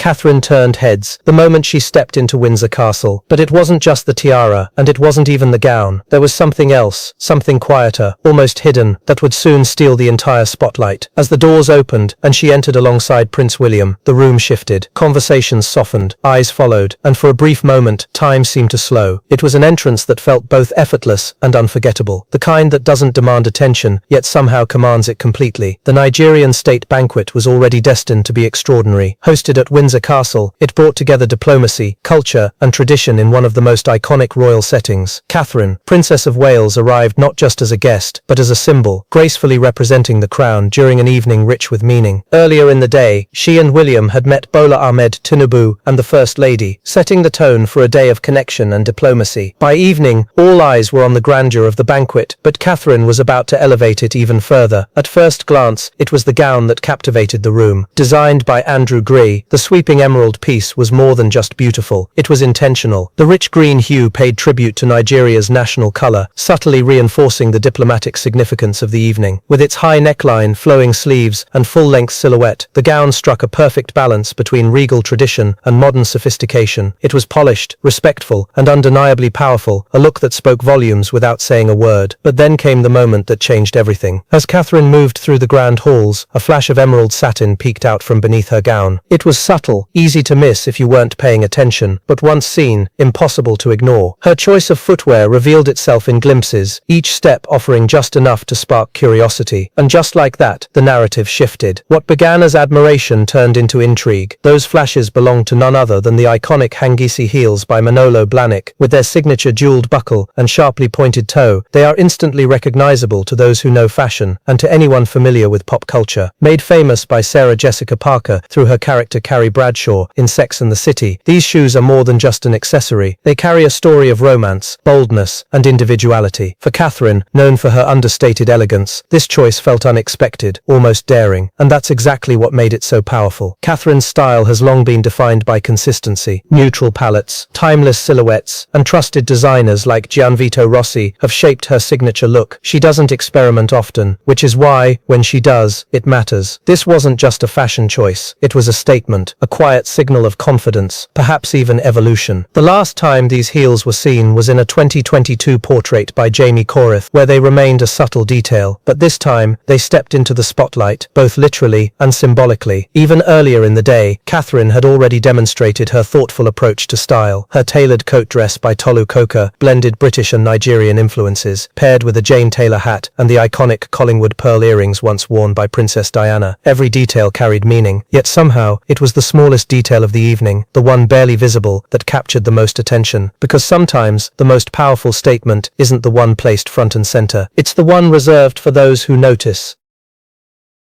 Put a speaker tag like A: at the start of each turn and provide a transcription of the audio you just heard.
A: Catherine turned heads the moment she stepped into Windsor Castle. But it wasn't just the tiara, and it wasn't even the gown. There was something else, something quieter, almost hidden, that would soon steal the entire spotlight. As the doors opened, and she entered alongside Prince William, the room shifted, conversations softened, eyes followed, and for a brief moment, time seemed to slow. It was an entrance that felt both effortless and unforgettable, the kind that doesn't demand attention, yet somehow commands it completely. The Nigerian state banquet was already destined to be extraordinary. Hosted at Windsor Castle, it brought together diplomacy, culture, and tradition in one of the most iconic royal settings. Catherine, Princess of Wales, arrived not just as a guest, but as a symbol, gracefully representing the crown during an evening rich with meaning. Earlier in the day, she and William had met Bola Ahmed Tinubu and the First Lady, setting the tone for a day of connection and diplomacy. By evening, all eyes were on the grandeur of the banquet, but Catherine was about to elevate it even further. At first glance, it was the gown that captivated the room. Designed by Andrew Gree, the sweeping emerald piece was more than just beautiful. It was intentional. The rich green hue paid tribute to Nigeria's national color, subtly reinforcing the diplomatic significance of the evening. With its high neckline, flowing sleeves, and full-length silhouette, the gown struck a perfect balance between regal tradition and modern sophistication. It was polished, respectful, and undeniably powerful, a look that spoke volumes without saying a word. But then came the moment that changed everything. As Catherine moved through the grand halls, a flash of emerald satin peeked out from beneath her gown. It was subtle, easy to miss if you weren't paying attention, but once seen, impossible to ignore. Her choice of footwear revealed itself in glimpses, each step offering just enough to spark curiosity. And just like that, the narrative shifted. What began as admiration turned into intrigue. Those flashes belonged to none other than the iconic Hangisi heels by Manolo Blahnik. With their signature jeweled buckle and sharply pointed toe, they are instantly recognizable to those who know fashion and to anyone familiar with pop culture. Made famous by Sarah Jessica Parker through her character Carrie Bradshaw in Sex and the City, these shoes are more than just an accessory. They carry a story of romance, boldness, and individuality. For Catherine, known for her understated elegance, this choice felt unexpected, almost daring, and that's exactly what made it so powerful. Catherine's style has long been defined by consistency. Neutral palettes, timeless silhouettes, and trusted designers like Gianvito Rossi have shaped her signature look. She doesn't experiment often, which is why, when she does, it matters. This wasn't just a fashion choice, it was a statement, a quiet signal of confidence, perhaps even evolution. The last time these heels were seen was in a 2022 portrait by Jamie Coreth, where they remained a subtle detail, but this time, they stepped into the spotlight, both literally and symbolically. Even earlier in the day, Catherine had already demonstrated her thoughtful approach to style. Her tailored coat dress by Tolu Coker blended British and Nigerian influences, paired with a Jane Taylor hat and the iconic Collingwood pearl earrings once worn by Princess Diana. Every detail carried meaning, yet somehow, it was the smallest detail of the evening, the one barely visible, that captured the most attention. Because sometimes, the most powerful statement isn't the one placed front and center. It's the one reserved for those who notice.